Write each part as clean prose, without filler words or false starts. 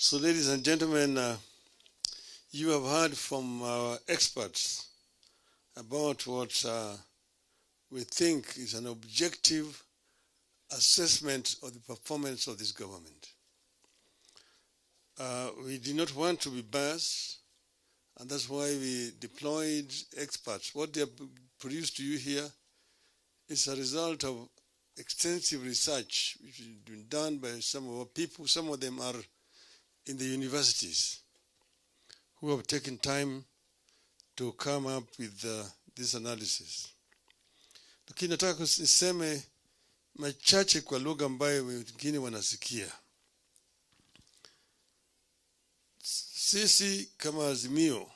So, ladies and gentlemen, you have heard from our experts about what we think is an objective assessment of the performance of this government. We did not want to be biased, and that's why we deployed experts. What they have produced to you here is a result of extensive research which has been done by some of our people. Some of them are in the universities who have taken time to come up with this analysis. Lakini nataka niseme machache kwa lugha ambayo wengine wanasikia. Sisi kama Azimio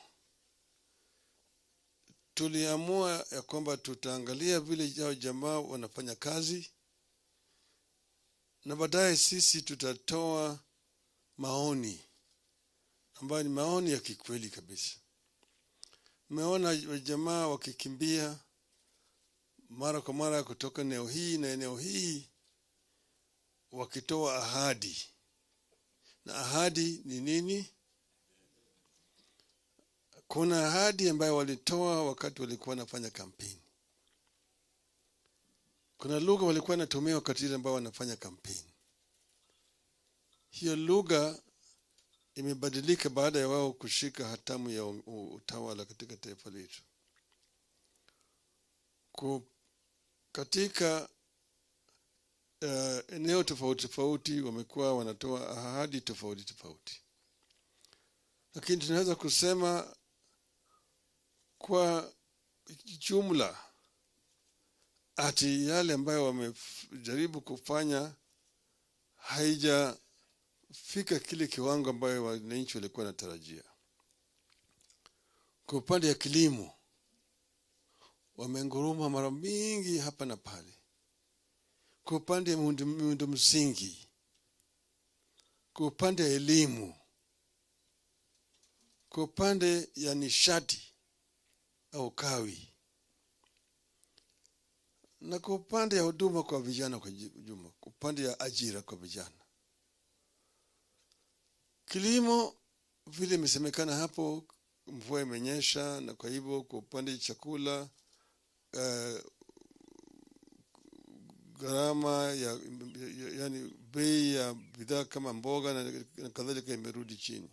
tuliamua ya kwamba tutaangalia vile hao jamaa wanafanya kazi, na baadaye sisi tutatoa maoni ambayo ni maoni ya kikweli kabisa. Umeona jamaa wakikimbia mara kwa mara kutoka eneo hii na eneo hii wakitoa ahadi. Na ahadi ni nini? Kuna ahadi ambayo walitoa wakati walikuwa wanafanya kampeni. Kuna lugha walikuwa wanatumia wakati ile ambao wanafanya kampeni. Hiyo lugha imebadilika baada ya wao kushika hatamu ya utawala katika taifa letu. Katika eneo tofauti tofauti wamekuwa wanatoa ahadi tofauti tofauti. Lakini tunaweza kusema kwa jumla ati yale ambayo wamejaribu kufanya haijafika kile kiwango ambayo wananchi walikuwa wanatarajia. Kwa upande ya kilimo wamenguruma mara mingi hapa na pale. Kwa upande ya miundo msingi, kwa upande ya elimu, kwa upande ya nishati au kawi, na kwa upande ya huduma kwa vijana kwa jumla, kwa upande ya ajira kwa vijana. Kilimo vile imesemekana hapo, mvua imenyesha, na kwa hivyo kwa upande ya chakula gharama yani bei ya bidhaa kama mboga na kadhalika imerudi chini.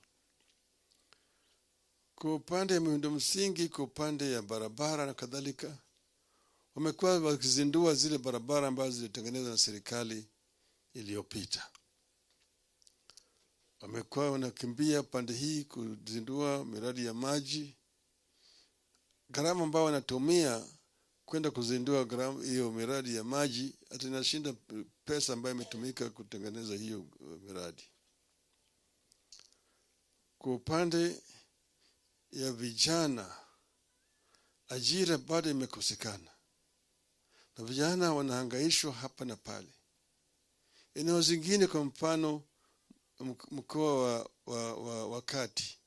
Kwa upande ya miundo msingi, kwa upande ya barabara na kadhalika, wamekuwa wakizindua zile barabara ambazo zilitengenezwa na serikali iliyopita. Wamekuwa wanakimbia pande hii kuzindua miradi ya maji. Gharama ambayo wanatumia kwenda kuzindua hiyo miradi ya maji hata inashinda pesa ambayo imetumika kutengeneza hiyo miradi. Kwa upande ya vijana, ajira bado imekosekana, na vijana wanahangaishwa hapa na pale. Eneo zingine kwa mfano mkoa wa Kati,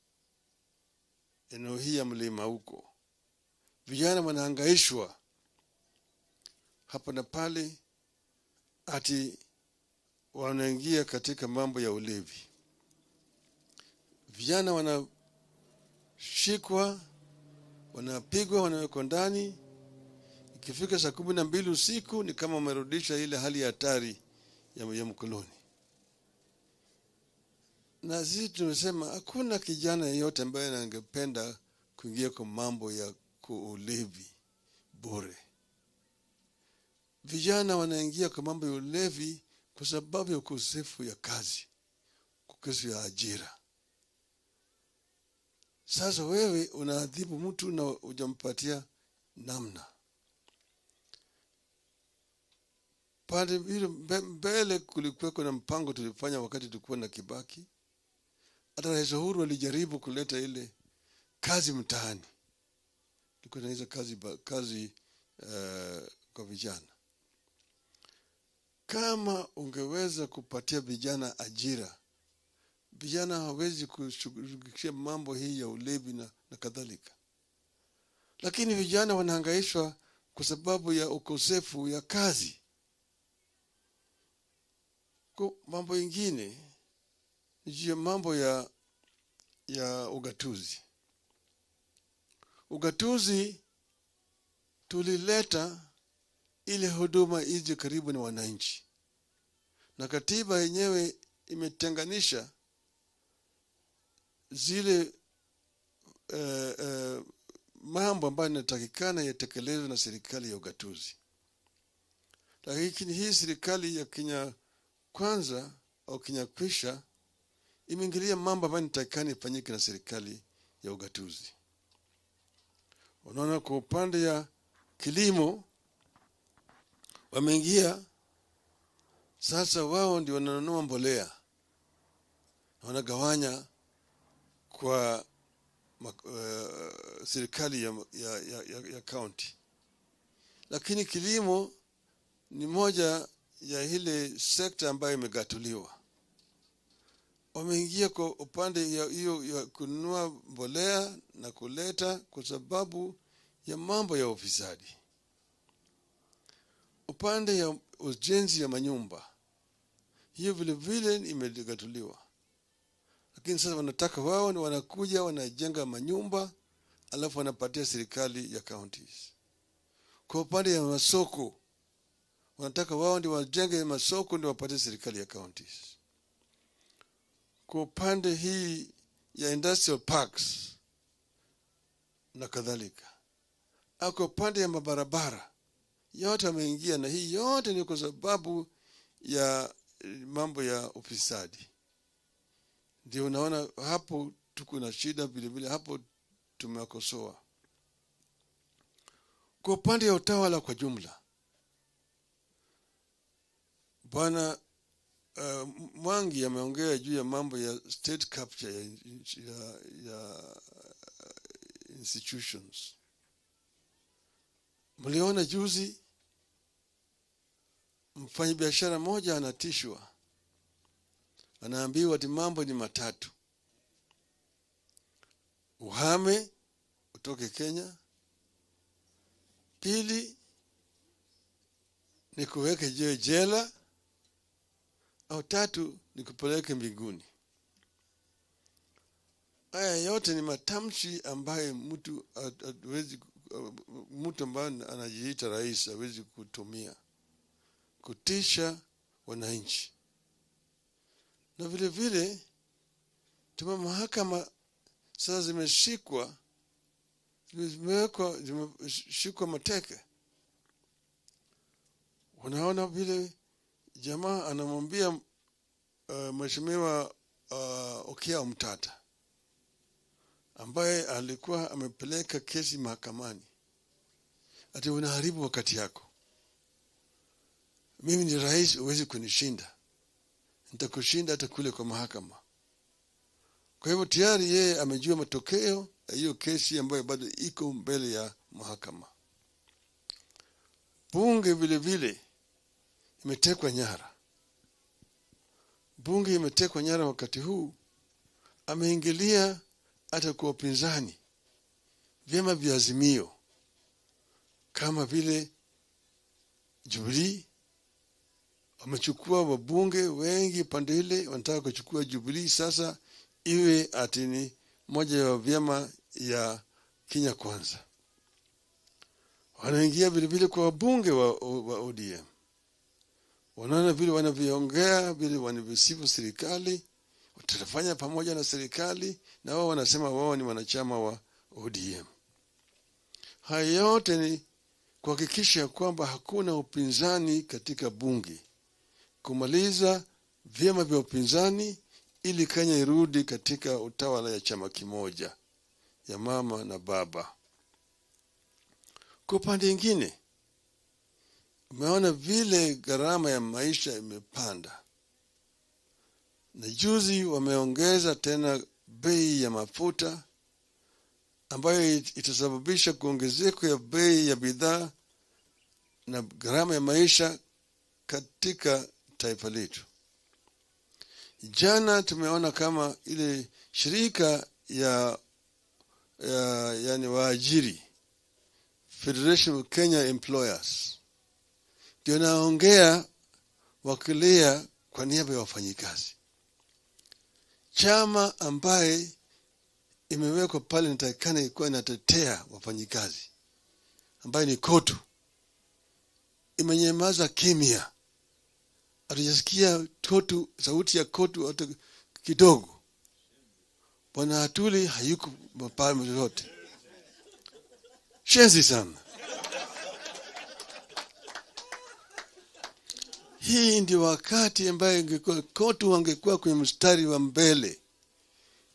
eneo hii ya mlima huko, vijana wanahangaishwa hapa na pale, ati wanaingia katika mambo ya ulevi. Vijana wanashikwa, wanapigwa, wanawekwa ndani. Ikifika saa 12 usiku ni kama wamerudisha ile hali ya hatari ya mkoloni. Na sisi tumesema hakuna kijana yeyote ambaye angependa kuingia kwa mambo ya ulevi bure. Vijana wanaingia kwa mambo ya ulevi kwa sababu ya ukosefu ya kazi, ukosefu ya ajira. Sasa wewe unaadhibu mtu na hujampatia namna. Pande mbele kulikuwa na mpango tulifanya wakati tulikuwa na Kibaki. Hata Rais Uhuru alijaribu kuleta ile kazi mtaani. Tulikuwa na hizo kazi kwa vijana. Kama ungeweza kupatia vijana ajira, vijana hawezi kushughulikia mambo hii ya ulevi na kadhalika. Lakini vijana wanahangaishwa kwa sababu ya ukosefu ya kazi. Kwa mambo mengine juu ya mambo ya ugatuzi. Ugatuzi tulileta ile huduma ije karibu na wananchi, na katiba yenyewe imetenganisha zile mambo ambayo yanatakikana yatekelezwe na serikali ya ugatuzi. Lakini hii serikali ya Kenya Kwanza au Kenya Kwisha imeingilia mambo ambayo yanatakikana ifanyike na serikali ya ugatuzi. Unaona, kwa upande ya kilimo wameingia sasa, wao ndio wananunua mbolea, wanagawanya kwa serikali ya county. Lakini kilimo ni moja ya ile sekta ambayo imegatuliwa. Wameingia kwa upande ya hiyo ya kununua mbolea na kuleta kwa sababu ya mambo ya ufisadi. Upande ya ujenzi ya manyumba, hiyo vile vile imegatuliwa. Lakini sasa wanataka wao ni wanakuja wanajenga manyumba alafu wanapatia serikali ya counties. Kwa upande ya masoko, wanataka wao ndio wajenge masoko ndio wapatie serikali ya counties. Kwa upande hii ya industrial parks na kadhalika. Kwa upande ya mabarabara, yote wameingia, na hii yote ni kwa sababu ya mambo ya ufisadi. Ndio unaona hapo tuko na shida vile vile, hapo tumewakosoa. Kwa upande ya utawala kwa jumla, Bwana Mwangi ameongea juu ya mambo ya state capture ya institutions. Mliona juzi mfanyabiashara mmoja anatishwa, anaambiwa ati mambo ni matatu: uhame utoke Kenya, pili ni kuweke jela, au tatu ni kupeleke mbinguni. Haya yote ni matamshi ambaye mtu ambaye anajiita rais hawezi kutumia kutisha wananchi. Na vile vile mahakama sasa zimeshikwa mateke. Unaona vile jamaa anamwambia mheshimiwa Okia Omtata, ambaye alikuwa amepeleka kesi mahakamani, ati unaharibu wakati yako. Mimi ni rais, huwezi kunishinda. Nitakushinda hata kule kwa mahakama. Kwa hivyo tayari yeye amejua matokeo ya hiyo kesi ambayo bado iko mbele ya mahakama. Bunge vile vile imetekwa nyara. Bunge imetekwa nyara wakati huu. Ameingilia hata kwa upinzani, vyama vya Azimio kama vile Jubilee. Wamechukua wabunge wengi pande ile, wanataka kuchukua Jubilee sasa iwe atini moja ya vyama ya Kenya Kwanza. Wanaingia vile vile kwa wabunge wa ODM. Wanaona vile wanavyoongea, vile wanavyosifu serikali, watafanya pamoja na serikali, na wao wanasema wao ni wanachama wa ODM. Haya yote ni kuhakikisha kwamba hakuna upinzani katika bunge, kumaliza vyama vya upinzani ili Kenya irudi katika utawala ya chama kimoja ya mama na baba. Kwa upande mwingine, umeona vile gharama ya maisha imepanda, na juzi wameongeza tena bei ya mafuta ambayo itasababisha kuongezeko ya bei ya bidhaa na gharama ya maisha katika taifa letu. Jana tumeona kama ile shirika yani waajiri, Federation of Kenya Employers, ndio naongea wakilia kwa niaba ya wafanyikazi. chama ambaye imewekwa pale inatakikana ikuwa inatetea wafanyikazi, ambaye ni KOTU, imenyamaza kimya. Hatujasikia KOTU, sauti ya KOTU hata kidogo. Bwana Atuli hayuko mapale yote. Shenzi sana. Hii ndio wakati ambaye ingekuwa KOTU wangekuwa kwenye mstari wa mbele,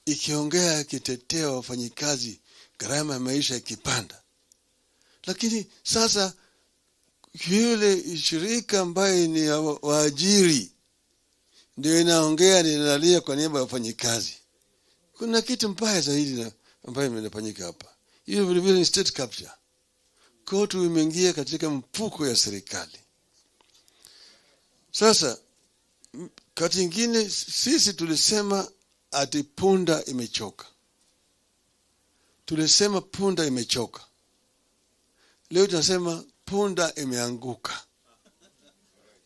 ikiongea ikitetea wafanyikazi, gharama ya maisha ikipanda. Lakini sasa yule shirika ambaye ni waajiri ndio inaongea, inalia kwa niaba ya wafanyikazi. Kuna kitu mbaya zaidi ambayo imefanyika hapa. Hiyo vile vile ni state capture. KOTU imeingia katika mfuko ya serikali. Sasa kati nyingine sisi tulisema ati punda imechoka. Tulisema punda imechoka. Leo tunasema punda imeanguka.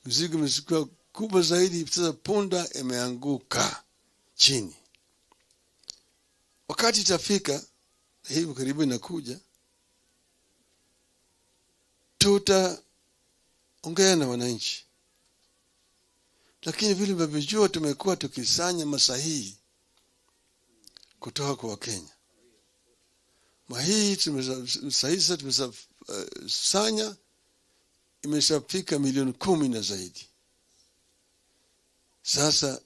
Mzigo umekuwa kubwa zaidi, sasa punda imeanguka chini. Wakati itafika, hivi karibu inakuja, tutaongea na wananchi. Lakini vile mnavyojua tumekuwa tukisanya masahihi kutoka kwa Wakenya. Mahii tumesanya imeshafika milioni 10 na zaidi. Sasa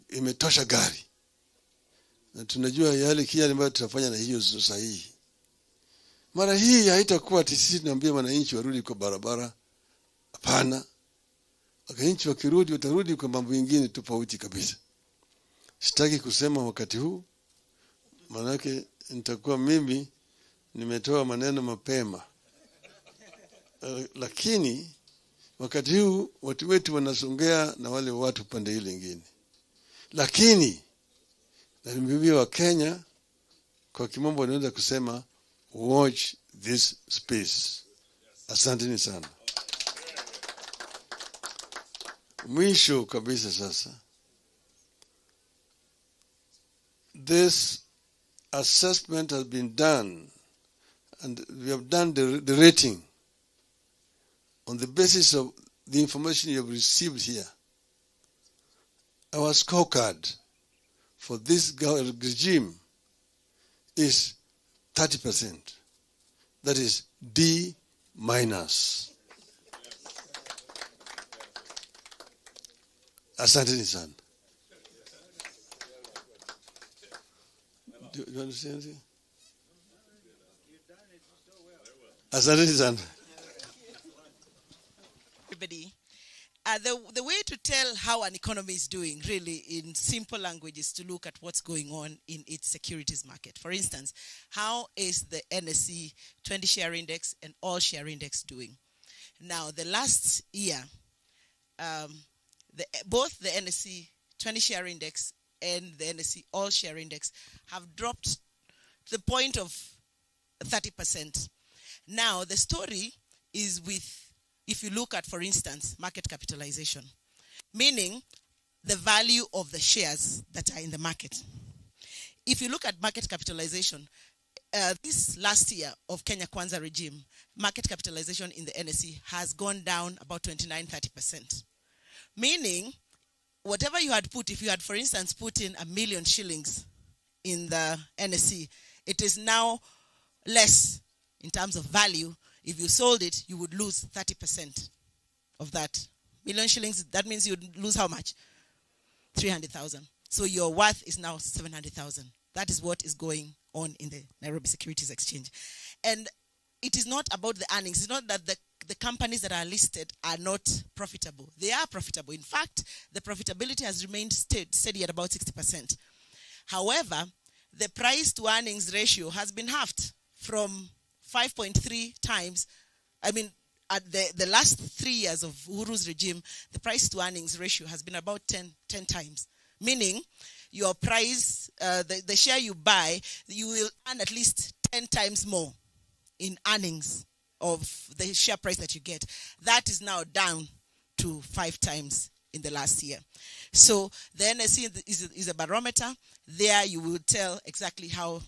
imetosha gari. Na tunajua yale kile ambayo tutafanya na hiyo sahihi. Mara hii haitakuwa sisi tunaambia wananchi warudi kwa barabara. Hapana. Wananchi wakirudi watarudi kwa mambo mengine tofauti kabisa. Sitaki kusema wakati huu, manake nitakuwa mimi nimetoa maneno mapema. Lakini wakati huu watu wetu wanasongea na wale watu pande ile nyingine. Lakini na mimi wa Kenya kwa kimombo naweza kusema watch this space. Asanteni sana. Mwisho kabisa sasa. This assessment has been done and we have done the rating on the basis of the information you have received here. Our scorecard for this regime is 30%. That is D-. Asanteni sana. Do you understand anything? Asanteni sana. Everybody. The way to tell how an economy is doing, really, in simple language, is to look at what's going on in its securities market. For instance, how is the NSE 20 share index and all share index doing? Now, the last year, both the NSE 20 share index and the NSE all share index have dropped to the point of 30%. Now, the story is if you look at, for instance, market capitalization, meaning the value of the shares that are in the market. If you look at market capitalization, this last year of Kenya Kwanza regime, market capitalization in the NSE has gone down about 29-30%. Meaning, whatever you had put, if you had, for instance, put in 1 million shillings in the NSE, it is now less in terms of value. If you sold it, you would lose 30% of that. 1 million shillings, that means you would lose how much? 300,000. So your worth is now 700,000. That is what is going on in the Nairobi Securities Exchange. And it is not about the earnings. It's not that the companies that are listed are not profitable. They are profitable. In fact, the profitability has remained steady at about 60%. However, the price to earnings ratio has been halved from 5.3 times. I mean, at the last 3 years of Uhuru's regime, the price to earnings ratio has been about 10 times. Meaning, your price, the share you buy, you will earn at least 10 times more in earnings of the share price that you get. That is now down to 5 times in the last year. So the NSC is a barometer. There you will tell exactly how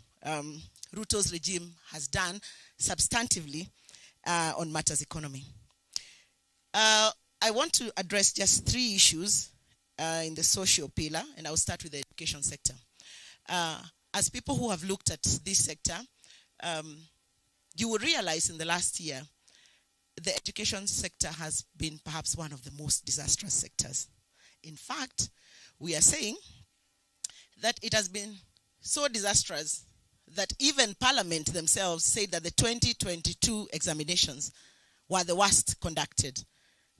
Ruto's regime has done substantively on matters economy. I want to address just 3 issues in the social pillar, and I'll start with the education sector. As people who have looked at this sector, you will realize in the last year, the education sector has been perhaps one of the most disastrous sectors. In fact, we are saying that it has been so disastrous that even Parliament themselves said that the 2022 examinations were the worst conducted.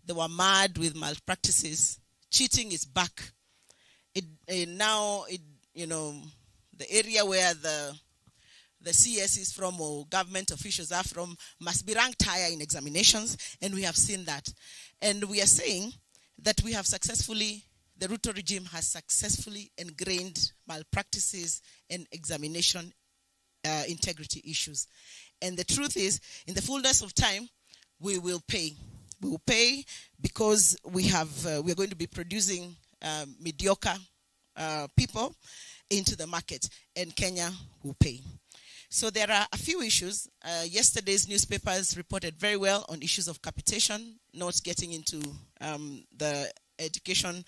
They were marred with malpractices. Cheating is back. Now, the area where the CS is from or government officials are from must be ranked higher in examinations, and we have seen that. And we are saying that we have successfully, the Ruto regime has successfully ingrained malpractices and examination integrity issues. And the truth is, in the fullness of time, we will pay. We will pay because we're going to be producing mediocre people into the market, and Kenya will pay. So there are a few issues. Yesterday's newspapers reported very well on issues of capitation, not getting into the education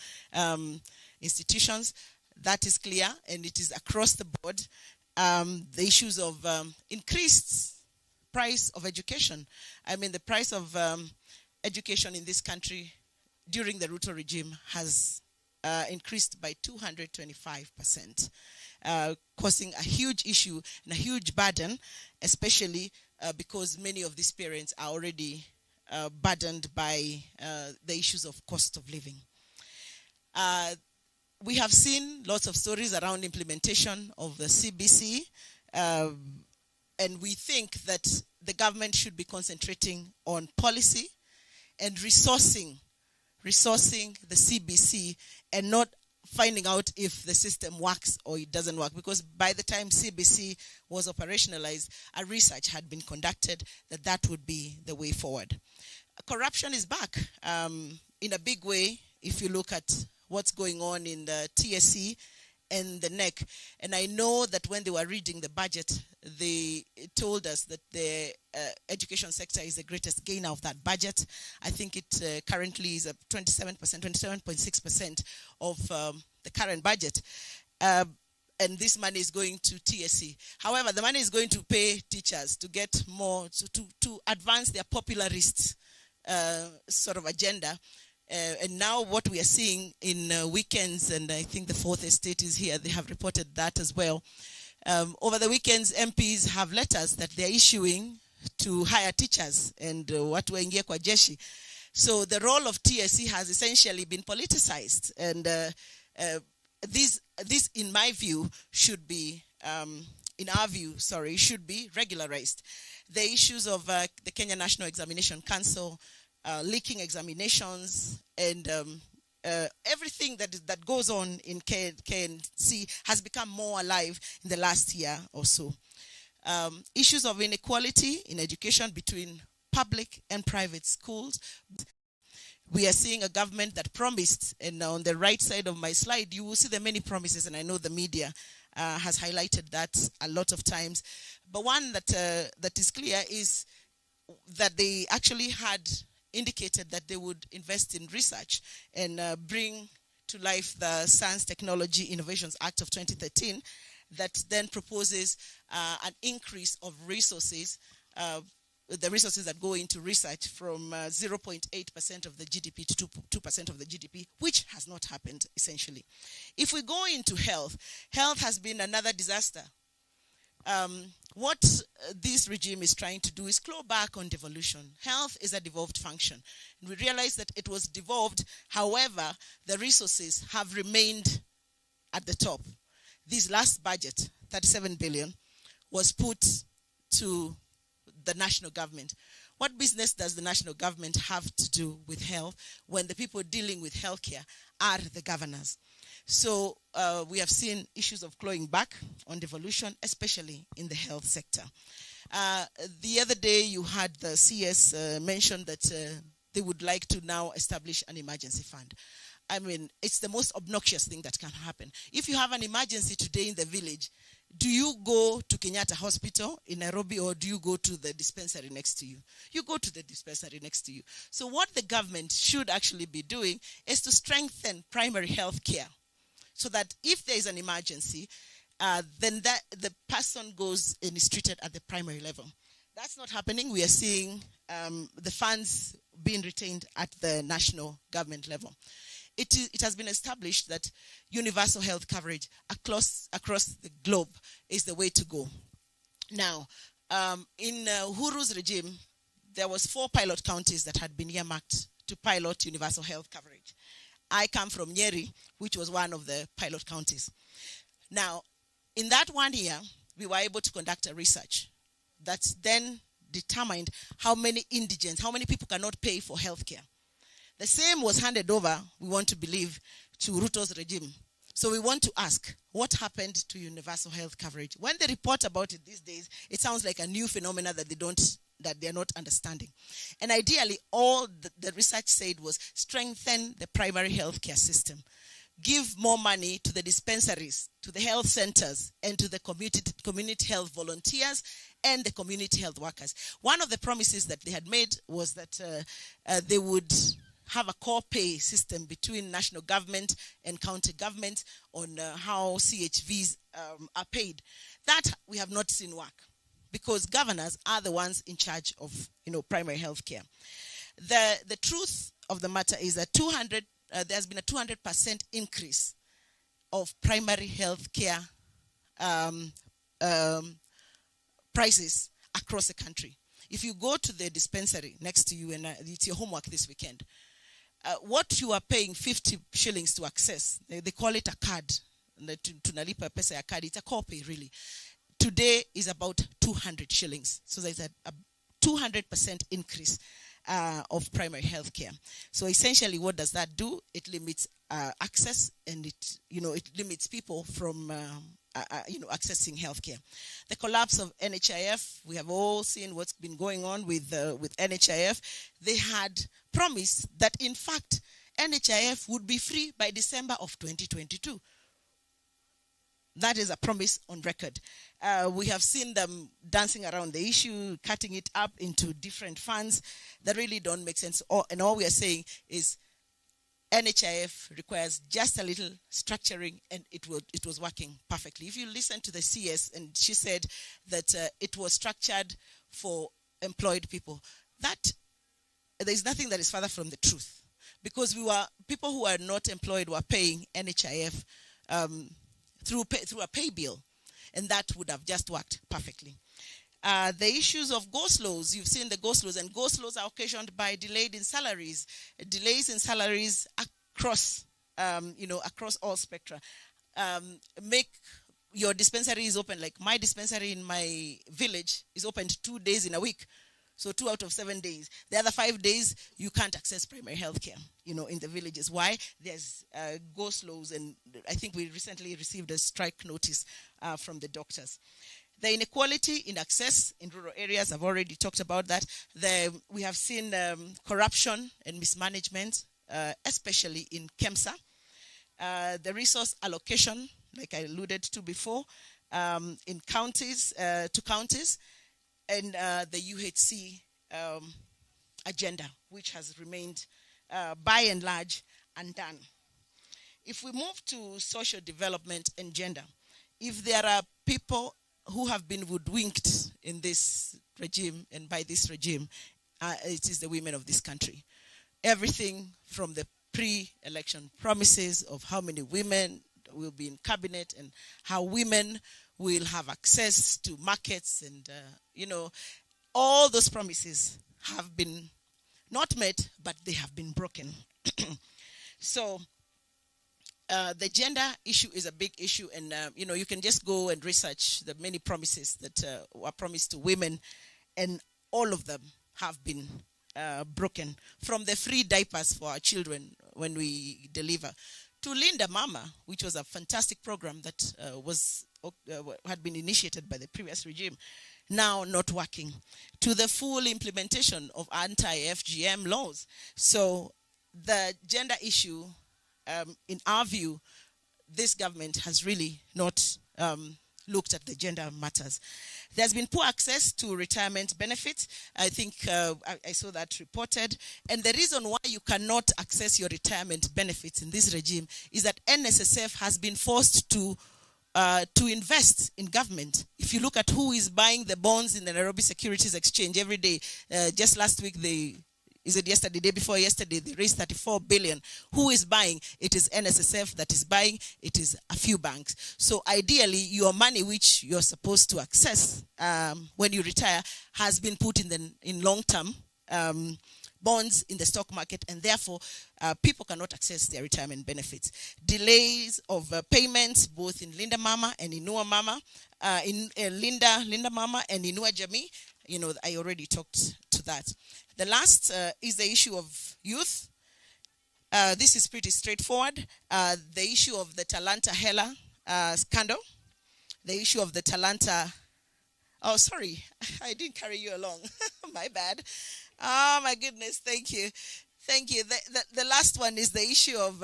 institutions. That is clear, and it is across the board. The issues of increased price of education. I mean, the price of education in this country during the Ruto regime has increased by 225%, causing a huge issue and a huge burden, especially because many of these parents are already burdened by the issues of cost of living. We have seen lots of stories around implementation of the CBC, and we think that the government should be concentrating on policy and resourcing the CBC and not finding out if the system works or it doesn't work. Because by the time CBC was operationalized, a research had been conducted that would be the way forward. Corruption is back in a big way if you look at what's going on in the TSC and the NEC. And I know that when they were reading the budget, they told us that the education sector is the greatest gainer of that budget. I think it currently is at 27.6% of the current budget. And this money is going to TSC. However, the money is going to pay teachers to get more, to advance their popularist sort of agenda. And now what we are seeing in weekends, and I think the Fourth Estate is here, they have reported that as well. Over the weekends, MPs have letters that they're issuing to hire teachers and watu waingie kwa jeshi. So the role of TSC has essentially been politicized. And this, in my view, should be, in our view, should be regularized. The issues of the Kenya National Examination Council, leaking examinations, and everything that goes on in KNC has become more alive in the last year or so. Issues of inequality in education between public and private schools. We are seeing a government that promised, and on the right side of my slide, you will see the many promises, and I know the media has highlighted that a lot of times. But one that is clear is that they actually had indicated that they would invest in research and bring to life the Science Technology Innovations Act of 2013 that then proposes an increase of resources, the resources that go into research from 0.8% of the GDP to 2% of the GDP, which has not happened, essentially. If we go into health, health has been another disaster. What this regime is trying to do is claw back on devolution. Health is a devolved function. And we realize that it was devolved, however, the resources have remained at the top. This last budget, 37 billion, was put to the national government. What business does the national government have to do with health when the people dealing with healthcare are the governors? So we have seen issues of clawing back on devolution, especially in the health sector. The other day you had the CS mention that they would like to now establish an emergency fund. I mean, it's the most obnoxious thing that can happen. If you have an emergency today in the village, do you go to Kenyatta Hospital in Nairobi, or do you go to the dispensary next to you? You go to the dispensary next to you. So what the government should actually be doing is to strengthen primary health care, so that if there is an emergency, then the person goes and is treated at the primary level. That's not happening. We are seeing the funds being retained at the national government level. It has been established that universal health coverage across the globe is the way to go. Now, in Uhuru's regime, there was 4 pilot counties that had been earmarked to pilot universal health coverage. I come from Nyeri, which was one of the pilot counties. Now, in that 1 year, we were able to conduct a research that then determined how many indigents, how many people cannot pay for healthcare. The same was handed over, we want to believe, to Ruto's regime. So we want to ask, what happened to universal health coverage? When they report about it these days, it sounds like a new phenomena that they're not understanding. And ideally, all the research said was strengthen the primary healthcare system. Give more money to the dispensaries, to the health centers, and to the community health volunteers and the community health workers. One of the promises that they had made was that they would have a core pay system between national government and county government on how CHVs are paid. That we have not seen work, because governors are the ones in charge of primary health care. The truth of the matter is that there's been a 200% increase of primary health care prices across the country. If you go to the dispensary next to you, and it's your homework this weekend, what you are paying 50 shillings to access, they call it a card, tunalipa pesa ya card, it's a copay really. Today is about 200 shillings. So there's a 200% increase of primary health care. So essentially, what does that do? It limits access, and it limits people from accessing healthcare. The collapse of NHIF, we have all seen what's been going on with NHIF. They had promised that, in fact, NHIF would be free by December of 2022. That is a promise on record. We have seen them dancing around the issue, cutting it up into different funds that really don't make sense. And all we are saying is NHIF requires just a little structuring, and it was working perfectly. If you listen to the CS, and she said that it was structured for employed people, that there's nothing that is further from the truth, because people who are not employed were paying NHIF through a pay bill, and that would have just worked perfectly. The issues of go-slows, you've seen the go-slows, and go-slows are occasioned by delays in salaries across, across all spectra. Make your dispensary is open, like my dispensary in my village is opened 2 days in a week. So 2 out of 7 days. The other 5 days, you can't access primary health care, in the villages. Why? There's go-slows, and I think we recently received a strike notice from the doctors. The inequality in access in rural areas, I've already talked about that. We have seen corruption and mismanagement, especially in KEMSA. The resource allocation, like I alluded to before, in counties, to counties, and the UHC agenda, which has remained, by and large, undone. If we move to social development and gender, if there are people who have been woodwinked in this regime and by this regime, it is the women of this country. Everything from the pre-election promises of how many women will be in cabinet and how women will have access to markets, and all those promises have been not met, but they have been broken. So the gender issue is a big issue, and you can just go and research the many promises that were promised to women, and all of them have been broken. From the free diapers for our children when we deliver, to Linda Mama, which was a fantastic program that had been initiated by the previous regime, now not working, to the full implementation of anti-FGM laws. So the gender issue in our view, this government has really not looked at the gender matters. There's been poor access to retirement benefits. I think I saw that reported. And the reason why you cannot access your retirement benefits in this regime is that NSSF has been forced to invest in government. If you look at who is buying the bonds in the Nairobi Securities Exchange every day, just last week day before yesterday, they raised 34 billion. Who is buying? It is NSSF that is buying. It is a few banks. So ideally, your money, which you're supposed to access when you retire, has been put in long-term bonds in the stock market, and therefore people cannot access their retirement benefits. Delays of payments, both in Linda Mama and Inua Mama, in Linda Mama and Inua Jamii. I already talked to that. The last is the issue of youth. This is pretty straightforward. The issue of the Talanta Hela scandal. The issue of the Talanta... Oh, sorry. I didn't carry you along. My bad. Oh, my goodness. Thank you. Thank you. The last one is the issue of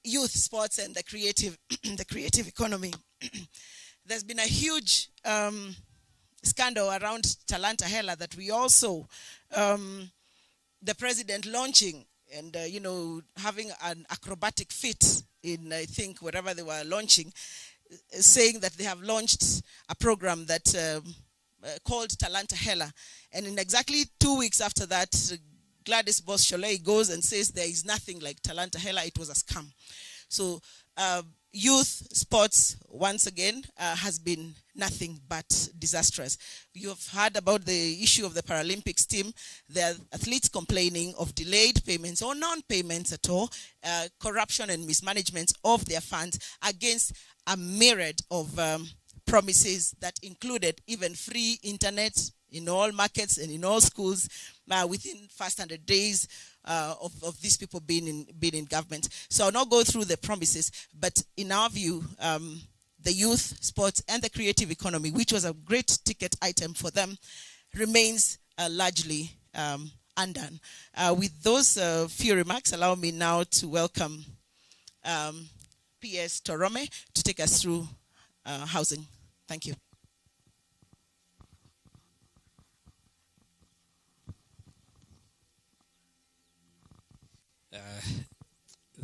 youth sports and the creative economy. There's been a huge scandal around Talanta Hela that we also, the president launching and, having an acrobatic feat in, I think, wherever they were launching, saying that they have launched a program that called Talanta Hela. And in exactly 2 weeks after that, Gladys Boss-Sholei goes and says there is nothing like Talanta Hela, it was a scam. So youth sports, once again, has been nothing but disastrous. You have heard about the issue of the Paralympics team. There are athletes complaining of delayed payments or non-payments at all, corruption and mismanagement of their funds against a myriad of promises that included even free internet in all markets and in all schools within first 100 days of these people being in government. So I'll not go through the promises, but in our view, the youth, sports, and the creative economy, which was a great ticket item for them, remains largely undone. With those few remarks, allow me now to welcome P.S. Torome to take us through housing. Thank you.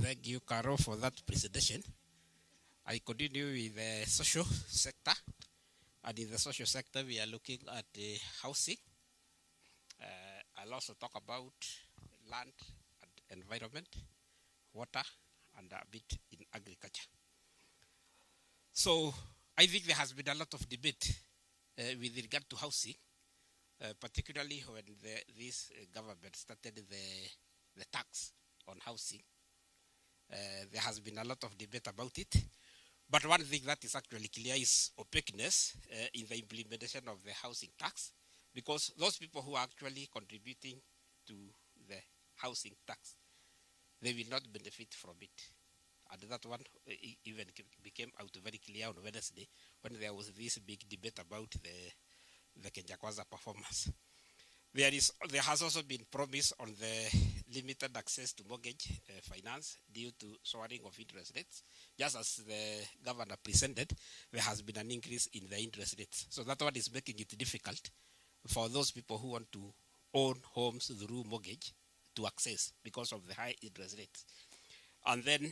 Thank you, Caro, for that presentation. I continue with the social sector. And in the social sector, we are looking at housing. I'll also talk about land and environment, water, and a bit in agriculture. So I think there has been a lot of debate with regard to housing, particularly when this government started the tax on housing. There has been a lot of debate about it. But one thing that is actually clear is opaqueness in the implementation of the housing tax, because those people who are actually contributing to the housing tax, they will not benefit from it. And that one even became out very clear on Wednesday when there was this big debate about the Kwanza performance. There has also been promise on the limited access to mortgage finance due to soaring of interest rates. Just as the governor presented, there has been an increase in the interest rates. So that one is making it difficult for those people who want to own homes through mortgage to access because of the high interest rates. And then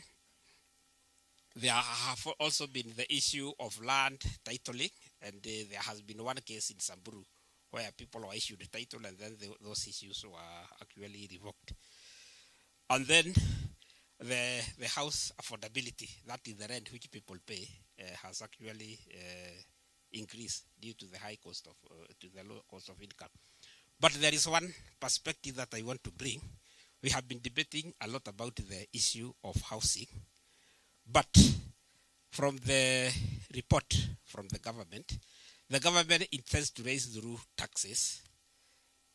there have also been the issue of land titling, and there has been one case in Samburu where people were issued a title and then those issues were actually revoked. And then the house affordability, that is the rent which people pay, has actually increased due to the high cost of, to the low cost of income. But there is one perspective that I want to bring. We have been debating a lot about the issue of housing, but from the report from the government intends to raise through taxes,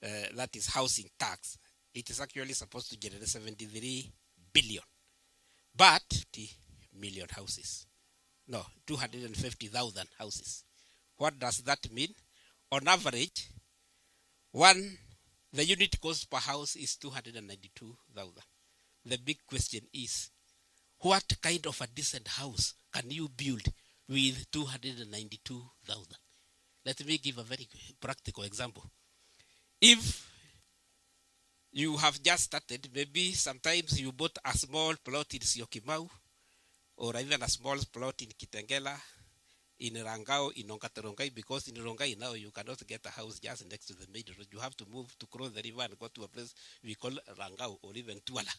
that is housing tax. It is actually supposed to generate 73 billion, but 50 million houses. No, 250,000 houses. What does that mean? On average, the unit cost per house is 292,000. the big question is, what kind of a decent house can you build with 292,000? Let me give a very practical example. If you have just started, maybe sometimes you bought a small plot in Syokimau, or even a small plot in Kitengela, in Rangao, in Onkaterongai, because in Rongai now you cannot get a house just next to the main road. You have to move to cross the river and go to a place we call Rangao or even Tuala.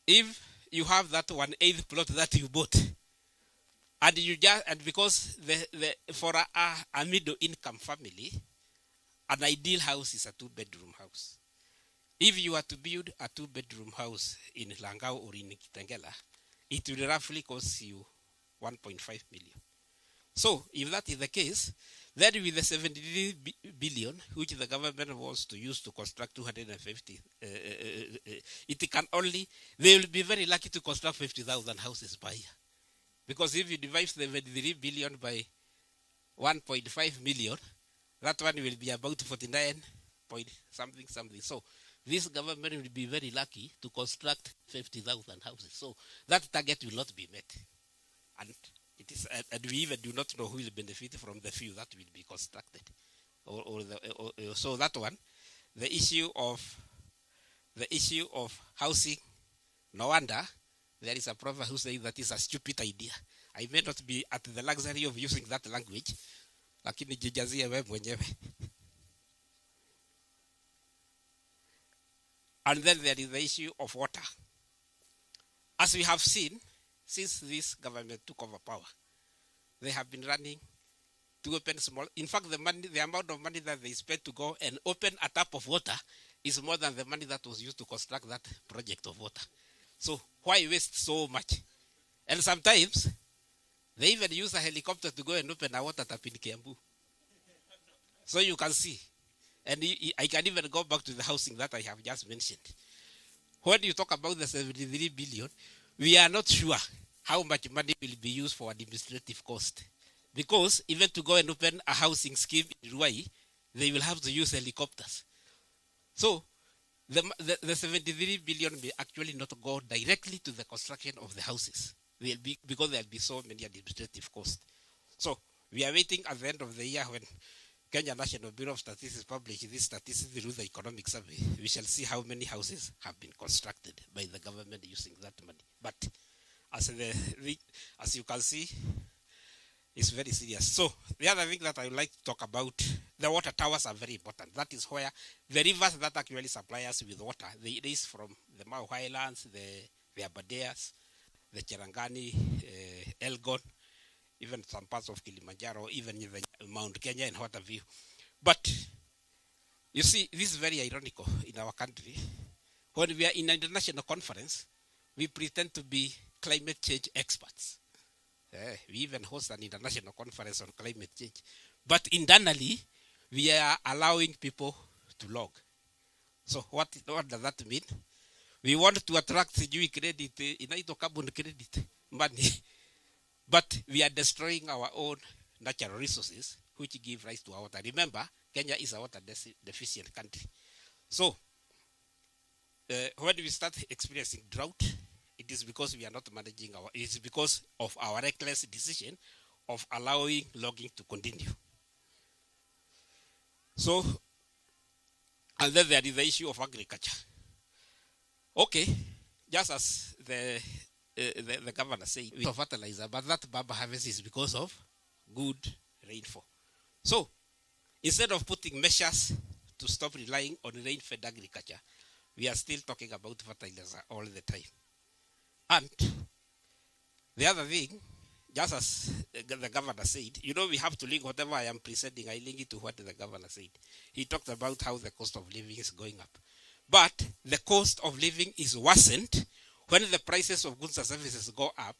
If you have that 1/8 plot that you bought, and because for a middle income family, an ideal house is a 2-bedroom house. If you are to build a 2-bedroom house in Langao or in Kitengela, it will roughly cost you 1.5 million. So, if that is the case, then with the 73 billion, which the government wants to use to construct 250, they will be very lucky to construct 50,000 houses per year. Because if you divide 73 billion by 1.5 million, that one will be about 49 point something. So, this government will be very lucky to construct 50,000 houses. So, that target will not be met. And and we even do not know who will benefit from the few that will be constructed. So that one, the issue of housing, no wonder there is a proverb who says that is a stupid idea. I may not be at the luxury of using that language, lakini jijazie wewe mwenyewe. And then there is the issue of water. As we have seen, since this government took over power, they have been running to open small. In fact, the amount of money that they spent to go and open a tap of water is more than the money that was used to construct that project of water. So why waste so much? And sometimes they even use a helicopter to go and open a water tap in Kiambu. So you can see. And I can even go back to the housing that I have just mentioned. When you talk about the 73 billion, we are not sure how much money will be used for administrative cost. Because even to go and open a housing scheme in Ruai, they will have to use helicopters. So, the 73 billion may actually not go directly to the construction of the houses. Because there will be so many administrative costs. So, we are waiting at the end of the year when Kenya National Bureau of Statistics publish this statistics through the economic survey. We shall see how many houses have been constructed by the government using that money. But as you can see, it's very serious. So the other thing that I would like to talk about, the water towers are very important. That is where the rivers that actually supply us with water, they raise from the Mau Highlands, the Aberdares, the Cherangani, Elgon, even some parts of Kilimanjaro, even Mount Kenya and what have you. But you see, this is very ironical in our country. When we are in an international conference, we pretend to be climate change experts. We even host an international conference on climate change. But internally, we are allowing people to log. So what does that mean? We want to attract credit, carbon credit money. But we are destroying our own natural resources, which give rise to our water. Remember, Kenya is a water deficient country. So, when we start experiencing drought, it is because we are not managing it is because of our reckless decision of allowing logging to continue. So, and then there is the issue of agriculture. Okay, just as the governor said, we have fertilizer, but that baba harvest is because of good rainfall. So, instead of putting measures to stop relying on rain-fed agriculture, we are still talking about fertilizer all the time. And the other thing, just as the governor said, we have to link whatever I am presenting, I link it to what the governor said. He talked about how the cost of living is going up. But the cost of living is worsened when the prices of goods and services go up,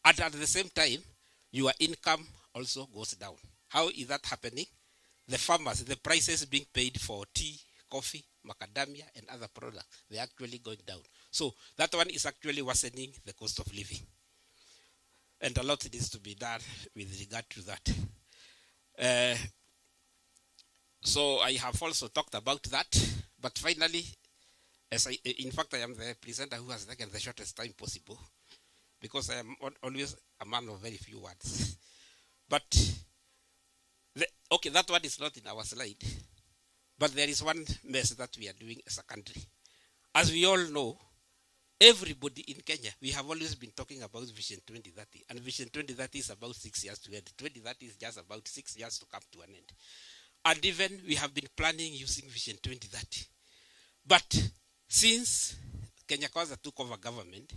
and at the same time, your income also goes down. How is that happening? The farmers, the prices being paid for tea, coffee, macadamia, and other products, they're actually going down. So that one is actually worsening the cost of living. And a lot needs to be done with regard to that. So I have also talked about that. But finally, In fact, I am the presenter who has taken the shortest time possible because I am always a man of very few words. But, okay, that one is not in our slide. But there is one mess that we are doing as a country. As we all know, everybody in Kenya, we have always been talking about Vision 2030. And Vision 2030 is about 6 years to end. 2030 is just about 6 years to come to an end. And even we have been planning using Vision 2030. But since Kenya Kwanza took over government,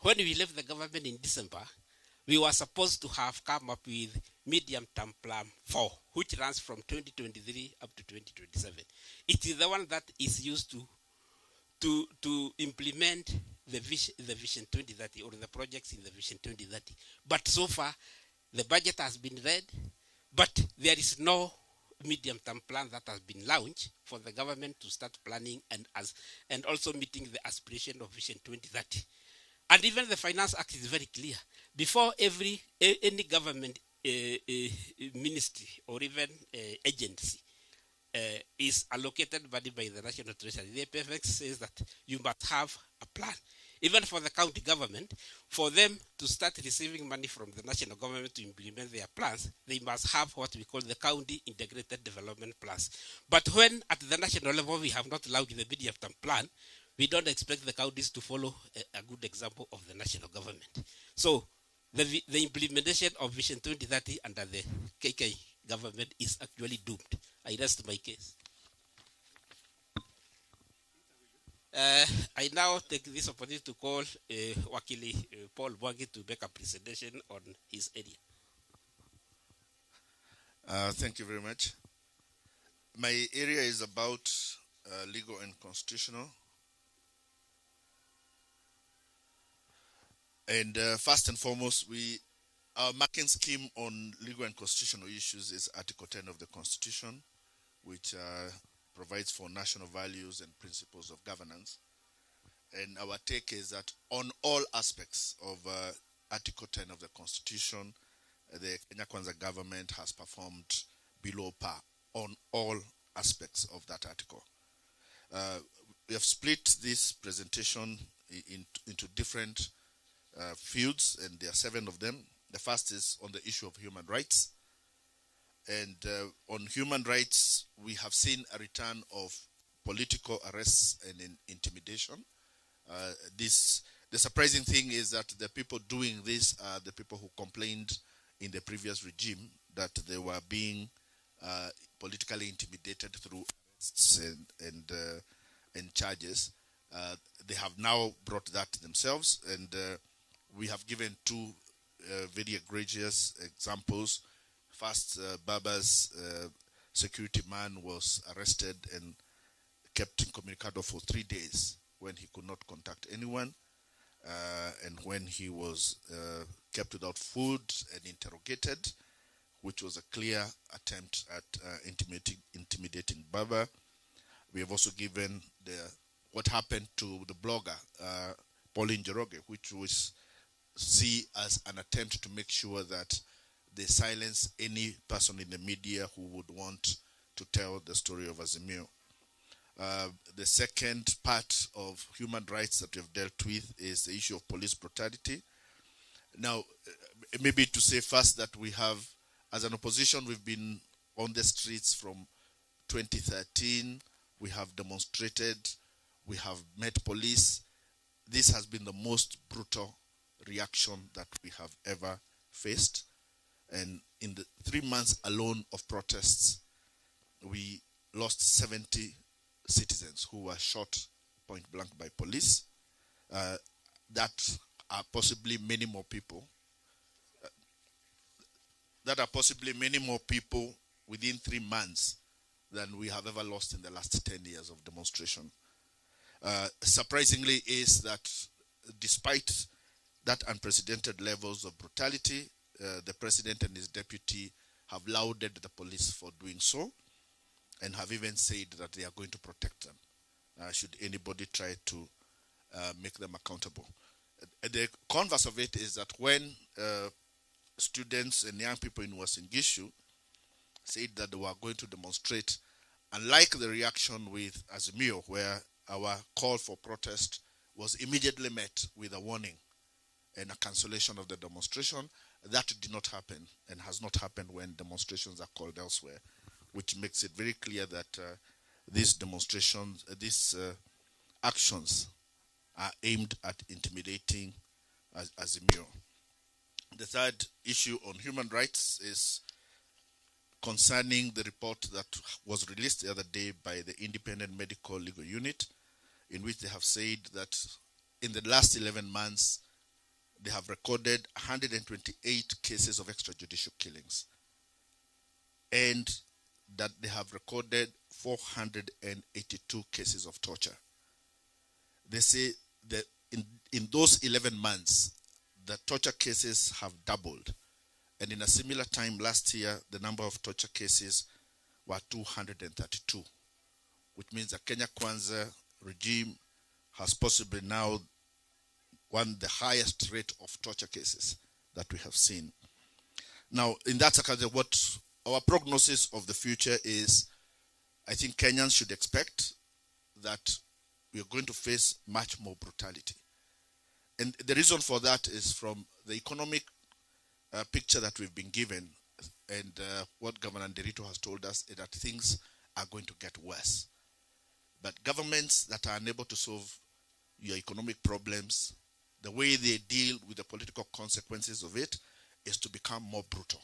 when we left the government in December, we were supposed to have come up with medium-term plan 4, which runs from 2023 up to 2027. It is the one that is used to implement the Vision 2030 or the projects in the Vision 2030. But so far, the budget has been read, but there is no medium-term plan that has been launched for the government to start planning and also meeting the aspiration of Vision 2030. And even the Finance Act is very clear. Before any government ministry or even agency is allocated money by the National Treasury, the PFX says that you must have a plan. Even for the county government, for them to start receiving money from the national government to implement their plans, they must have what we call the county integrated development plans. But when at the national level we have not launched the medium-term plan, we don't expect the counties to follow a good example of the national government. So the implementation of Vision 2030 under the KK government is actually doomed. I rest my case. I now take this opportunity to call Wakili Paul Mwangi to make a presentation on his area. Thank you very much. My area is about legal and constitutional. And first and foremost, our marking scheme on legal and constitutional issues is Article 10 of the Constitution, which provides for national values and principles of governance. And our take is that on all aspects of Article 10 of the Constitution, the Kenya Kwanza government has performed below par on all aspects of that article. We have split this presentation into different fields, and there are 7 of them. The first is on the issue of human rights. And on human rights, we have seen a return of political arrests and intimidation. The surprising thing is that the people doing this are the people who complained in the previous regime that they were being politically intimidated through arrests and charges. They have now brought that themselves, and we have given 2 very egregious examples. First, Baba's security man was arrested and kept incommunicado for 3 days when he could not contact anyone, and when he was kept without food and interrogated, which was a clear attempt at intimidating Baba. We have also given what happened to the blogger, Pauline Njoroge, which was see as an attempt to make sure that they silence any person in the media who would want to tell the story of Azimio. The second part of human rights that we have dealt with is the issue of police brutality. Now, maybe to say first that we have, as an opposition, we've been on the streets from 2013. We have demonstrated. We have met police. This has been the most brutal reaction that we have ever faced. And in the 3 months alone of protests, we lost 70 citizens who were shot point blank by police. That are possibly many more people. Within 3 months than we have ever lost in the last 10 years of demonstration. Surprisingly is that despite that unprecedented levels of brutality, the president and his deputy have lauded the police for doing so, and have even said that they are going to protect them should anybody try to make them accountable. The converse of it is that when students and young people in Uasin Gishu said that they were going to demonstrate, unlike the reaction with Azimio, where our call for protest was immediately met with a warning and a cancellation of the demonstration. That did not happen and has not happened when demonstrations are called elsewhere, which makes it very clear that these demonstrations, these actions are aimed at intimidating Azimio. The third issue on human rights is concerning the report that was released the other day by the Independent Medical Legal Unit, in which they have said that in the last 11 months, they have recorded 128 cases of extrajudicial killings, and that they have recorded 482 cases of torture. They say that in those 11 months, the torture cases have doubled. And in a similar time last year, the number of torture cases were 232, which means the Kenya Kwanza regime has possibly now won the highest rate of torture cases that we have seen. Now, in that circumstance, what our prognosis of the future is, I think Kenyans should expect that we are going to face much more brutality. And the reason for that is from the economic picture that we've been given, and what Governor Nderito has told us is that things are going to get worse. But governments that are unable to solve your economic problems, the way they deal with the political consequences of it is to become more brutal.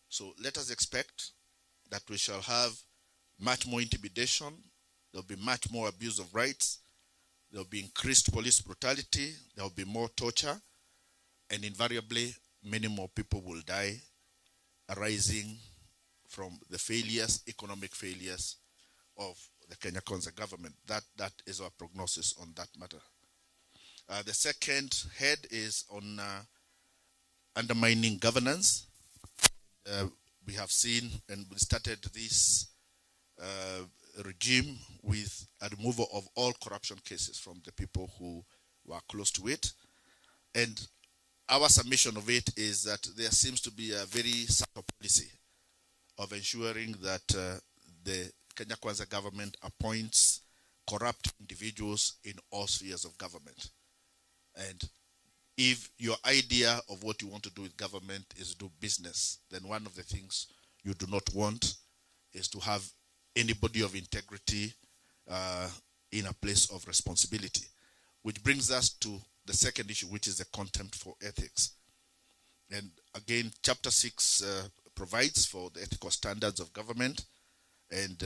So let us expect that we shall have much more intimidation, there will be much more abuse of rights, there will be increased police brutality, there will be more torture, and invariably many more people will die arising from the failures, economic failures of the Kenya Kwanza government. That is our prognosis on that matter. The second head is on undermining governance. We have seen and we started this regime with a removal of all corruption cases from the people who were close to it. And our submission of it is that there seems to be a very subtle policy of ensuring that the Kenya Kwanza government appoints corrupt individuals in all spheres of government. And if your idea of what you want to do with government is do business, then one of the things you do not want is to have anybody of integrity in a place of responsibility. Which brings us to the second issue, which is the contempt for ethics. And again, Chapter 6 provides for the ethical standards of government. And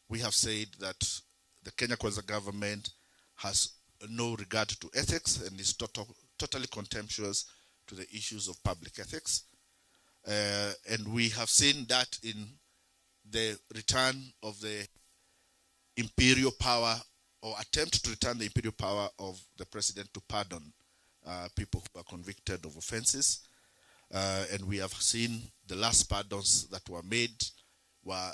we have said that the Kenya Kwanza government has no regard to ethics and is totally contemptuous to the issues of public ethics. And we have seen that in the return of the imperial power, or attempt to return the imperial power of the president to pardon people who are convicted of offenses. And we have seen the last pardons that were made were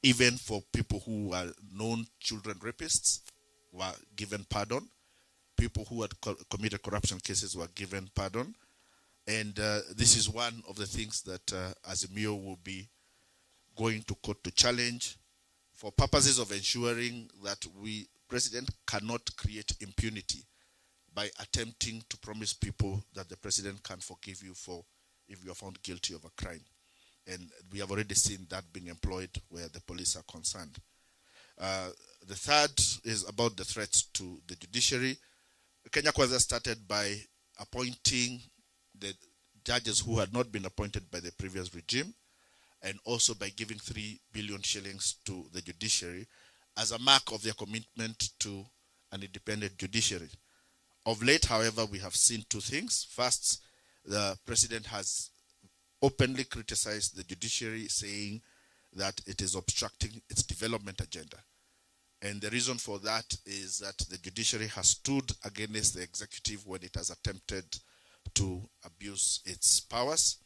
even for people who are known children rapists were given pardon. People who had committed corruption cases were given pardon. And this is one of the things that Azimio will be going to court to challenge for purposes of ensuring that president cannot create impunity by attempting to promise people that the president can forgive you for if you are found guilty of a crime. And we have already seen that being employed where the police are concerned. The third is about the threats to the judiciary. Kenya Kwanza started by appointing the judges who had not been appointed by the previous regime, and also by giving 3 billion shillings to the judiciary as a mark of their commitment to an independent judiciary. Of late, however, we have seen two things. First, the president has openly criticized the judiciary, saying that it is obstructing its development agenda. And the reason for that is that the judiciary has stood against the executive when it has attempted to abuse its powers.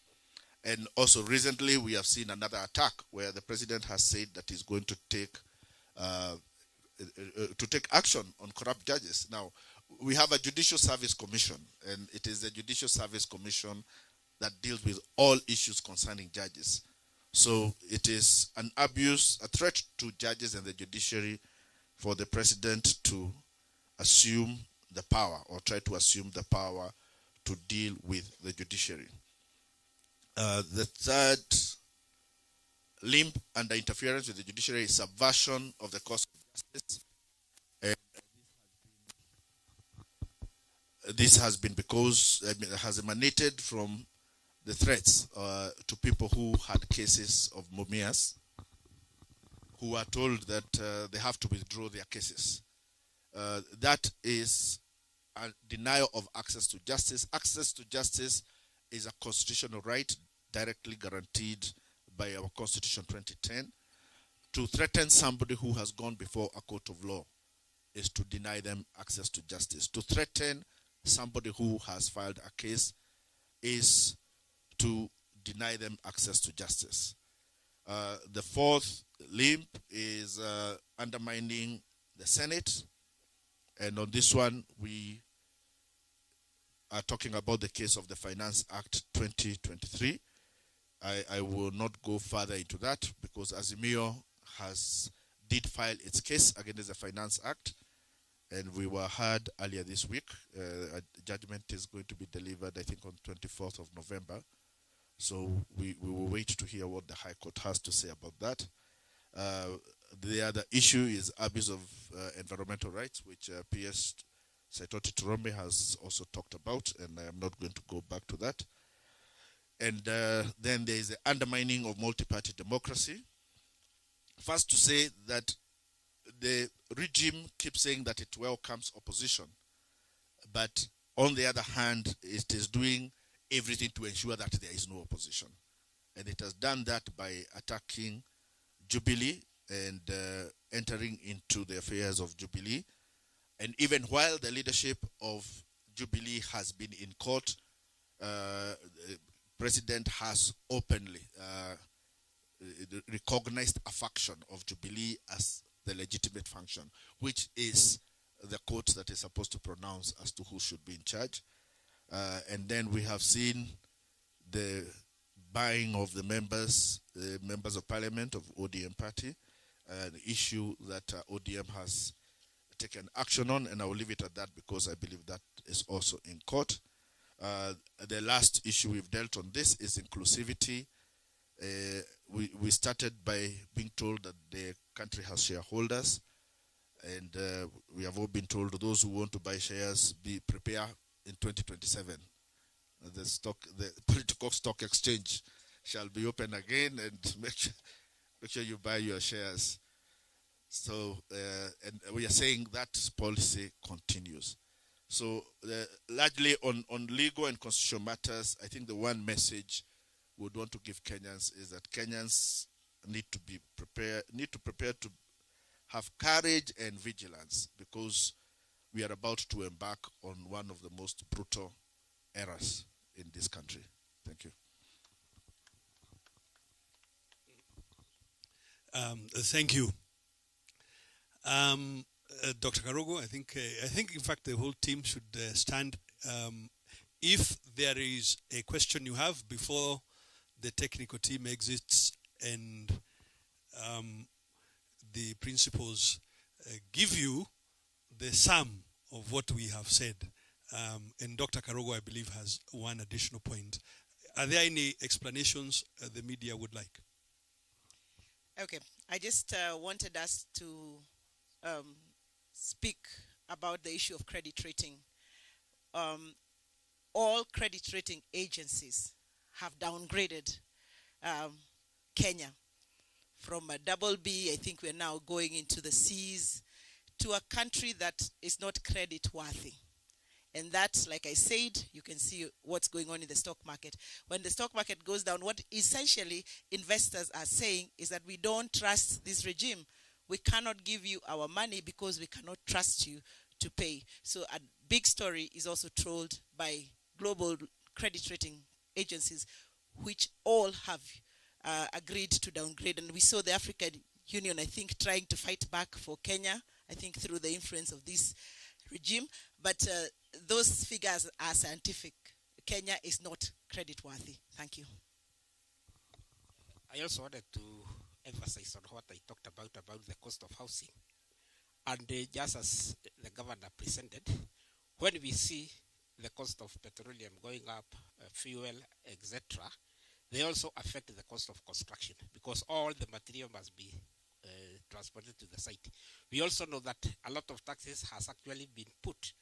And also recently we have seen another attack where the president has said that he's going to take action on corrupt judges. Now, we have a Judicial Service Commission, and it is the Judicial Service Commission that deals with all issues concerning judges. So it is an abuse, a threat to judges and the judiciary for the president to assume the power or try to assume the power to deal with the judiciary. The third limb under interference with the judiciary is subversion of the course of justice. And this has been because it has emanated from the threats to people who had cases of Mumias, who are told that they have to withdraw their cases. That is a denial of access to justice. Access to justice is a constitutional right directly guaranteed by our Constitution 2010. To threaten somebody who has gone before a court of law is to deny them access to justice. To threaten somebody who has filed a case is to deny them access to justice. The fourth limb is undermining the Senate. And on this one, we are talking about the case of the Finance Act 2023. I will not go further into that because Azimio did file its case against the Finance Act, and we were heard earlier this week. A judgment is going to be delivered, I think, on 24th of November. So we will wait to hear what the High Court has to say about that. The other issue is abuse of environmental rights, which PS Saitoti Turombe has also talked about, and I am not going to go back to that. And then there is the undermining of multi-party democracy. First, to say that the regime keeps saying that it welcomes opposition, but on the other hand, it is doing everything to ensure that there is no opposition. And it has done that by attacking Jubilee and entering into the affairs of Jubilee. And even while the leadership of Jubilee has been in court, the president has openly recognized a faction of Jubilee as the legitimate function, which is the court that is supposed to pronounce as to who should be in charge. And then we have seen the buying of the members of parliament of ODM party, an issue that ODM has taken action on, and I will leave it at that because I believe that is also in court. The last issue we've dealt on this is inclusivity. We started by being told that the country has shareholders, and we have all been told those who want to buy shares be prepared in 2027. The political stock exchange shall be open again, and make sure you buy your shares. So, and we are saying that policy continues. So, largely on legal and constitutional matters, I think the one message we would want to give Kenyans is that Kenyans need to be prepared, to have courage and vigilance, because we are about to embark on one of the most brutal eras in this country. Thank you. Thank you. Dr. Karogo, I think in fact the whole team should stand. If there is a question you have before the technical team exits and the principals give you the sum of what we have said, and Dr. Karogo, I believe, has one additional point. Are there any explanations the media would like? Okay, I just wanted us to speak about the issue of credit rating. All credit rating agencies have downgraded Kenya from a double B, I think we're now going into the C's, to a country that is not credit worthy. And that, like I said, you can see what's going on in the stock market. When the stock market goes down, what essentially investors are saying is that we don't trust this regime. We cannot give you our money because we cannot trust you to pay. So a big story is also told by global credit rating agencies, which all have agreed to downgrade. And we saw the African Union, I think, trying to fight back for Kenya, I think through the influence of this regime. But those figures are scientific. Kenya is not credit worthy. Thank you. I also wanted to emphasize on what I talked about the cost of housing. And just as the governor presented, when we see the cost of petroleum going up, fuel, etc., they also affect the cost of construction because all the material must be transported to the site. We also know that a lot of taxes has actually been put.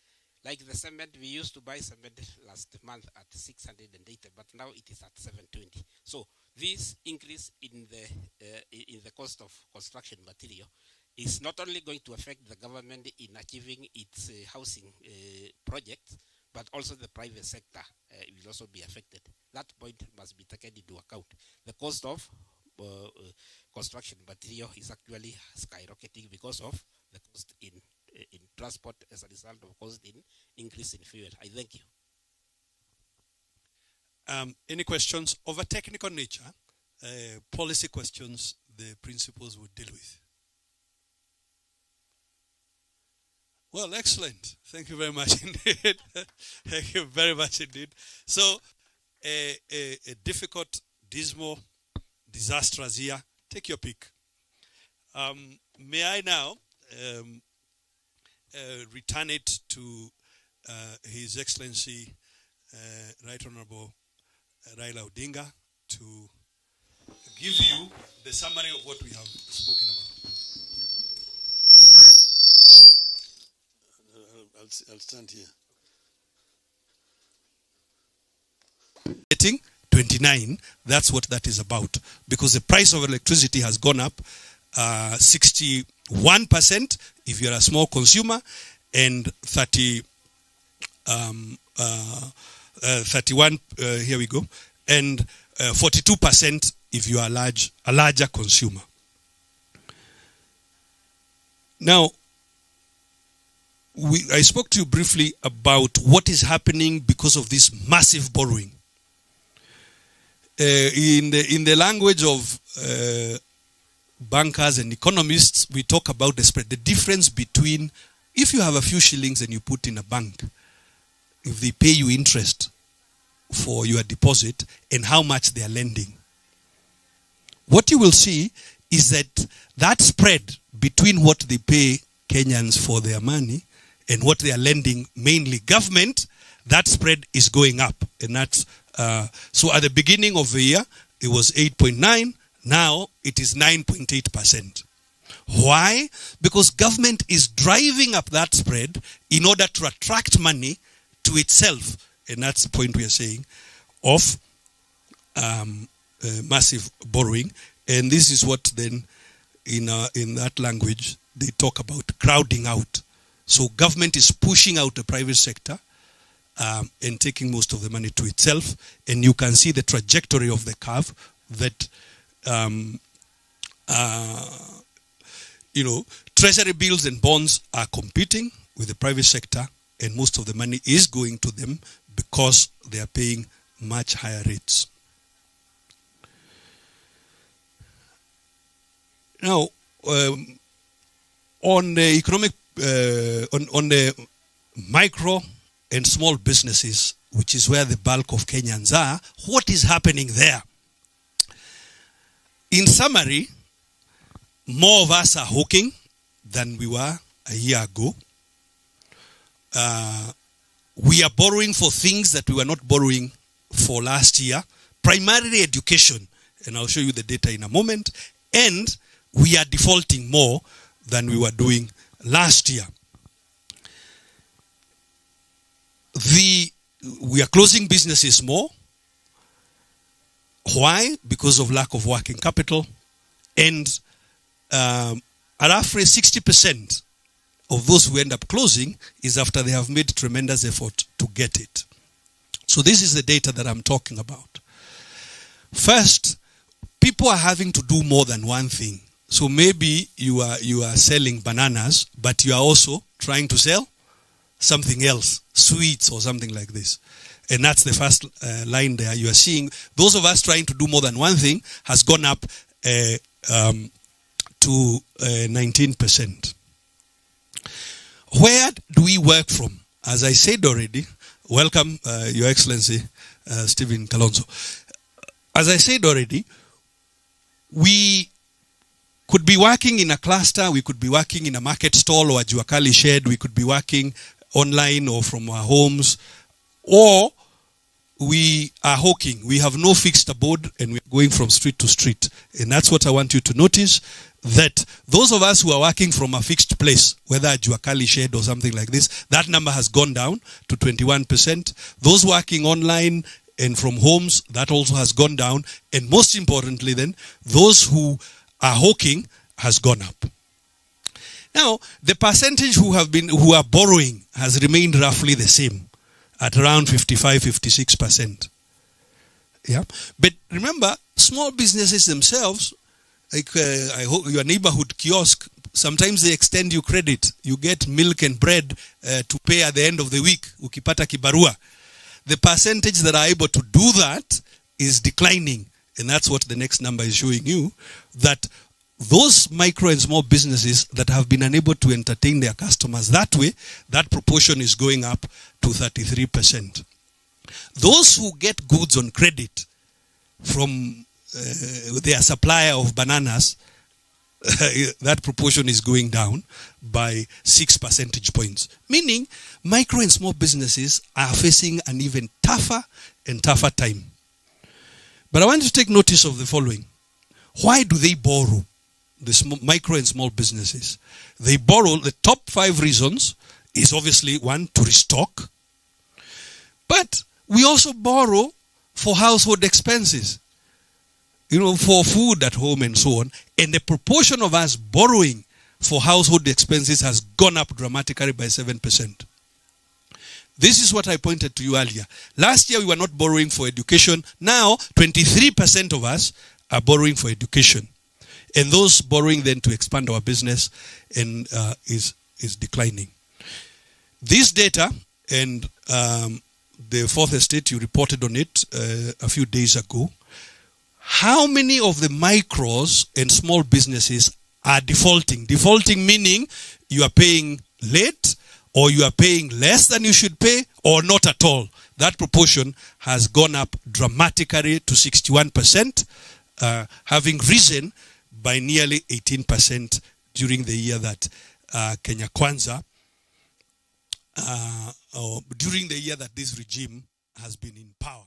Like the cement, we used to buy cement last month at 680, but now it is at 720. So this increase in the cost of construction material is not only going to affect the government in achieving its housing projects, but also the private sector will also be affected. That point must be taken into account. The cost of construction material is actually skyrocketing because of the cost in transport as a result of cost in increase in fuel. I thank you. Any questions of a technical nature? Policy questions the principals would deal with. Well, excellent. Thank you very much indeed. Thank you very much indeed. So, a difficult, dismal, disastrous year. Take your pick. May I now return it to His Excellency Right Honorable Raila Odinga to give you the summary of what we have spoken about. I'll stand here. 29, that's what that is about. Because the price of electricity has gone up 61% if you're a small consumer, and 31, here we go, and 42% if you are a larger consumer. Now, I spoke to you briefly about what is happening because of this massive borrowing. In the language of bankers and economists, we talk about the spread, the difference between if you have a few shillings and you put in a bank, if they pay you interest for your deposit and how much they are lending. What you will see is that spread between what they pay Kenyans for their money and what they are lending, mainly government, that spread is going up. And that's so at the beginning of the year, it was 8.9. Now it is 9.8%. Why? Because government is driving up that spread in order to attract money to itself. And that's the point we are saying of massive borrowing. And this is what then in that language they talk about crowding out. So government is pushing out the private sector and taking most of the money to itself. And you can see the trajectory of the curve that, treasury bills and bonds are competing with the private sector, and most of the money is going to them because they are paying much higher rates. Now, on the economic, on the micro and small businesses, which is where the bulk of Kenyans are, what is happening there? In summary, more of us are hawking than we were a year ago. We are borrowing for things that we were not borrowing for last year, primarily education, and I'll show you the data in a moment, and we are defaulting more than we were doing last year. We are closing businesses more. Why? Because of lack of working capital. And roughly 60% of those who end up closing is after they have made tremendous effort to get it. So this is the data that I'm talking about. First, people are having to do more than one thing. So maybe you are selling bananas, but you are also trying to sell something else, sweets or something like this. And that's the first line there. You are seeing those of us trying to do more than one thing has gone up to 19%. Where do we work from? As I said already, welcome, Your Excellency, Stephen Kalonzo. As I said already, we could be working in a cluster, we could be working in a market stall or a juakali shed, we could be working online or from our homes, or we are hawking. We have no fixed abode and we're going from street to street. And that's what I want you to notice, that those of us who are working from a fixed place, whether a juakali shed or something like this, that number has gone down to 21%. Those working online and from homes, that also has gone down. And most importantly then, those who are hawking has gone up. Now, the percentage who are borrowing has remained roughly the same at around 55-56%. Yeah, but remember, small businesses themselves, like I hope your neighborhood kiosk, sometimes they extend you credit. You get milk and bread to pay at the end of the week. Ukipata kibarua. The percentage that are able to do that is declining, and that's what the next number is showing you, that those micro and small businesses that have been unable to entertain their customers that way, that proportion is going up to 33%. Those who get goods on credit from their supplier of bananas, that proportion is going down by 6 percentage points. Meaning, micro and small businesses are facing an even tougher and tougher time. But I want you to take notice of the following. Why do they borrow? The micro and small businesses. They borrow, the top 5 reasons is obviously, 1, to restock. But we also borrow for household expenses. For food at home and so on. And the proportion of us borrowing for household expenses has gone up dramatically by 7%. This is what I pointed to you earlier. Last year we were not borrowing for education. Now 23% of us are borrowing for education. And those borrowing then to expand our business and is declining. This data, and the Fourth Estate, you reported on it a few days ago. How many of the micros and small businesses are defaulting? Defaulting meaning you are paying late, or you are paying less than you should pay, or not at all. That proportion has gone up dramatically to 61%, having risen by nearly 18% during the year that Kenya Kwanza, or during the year that this regime has been in power.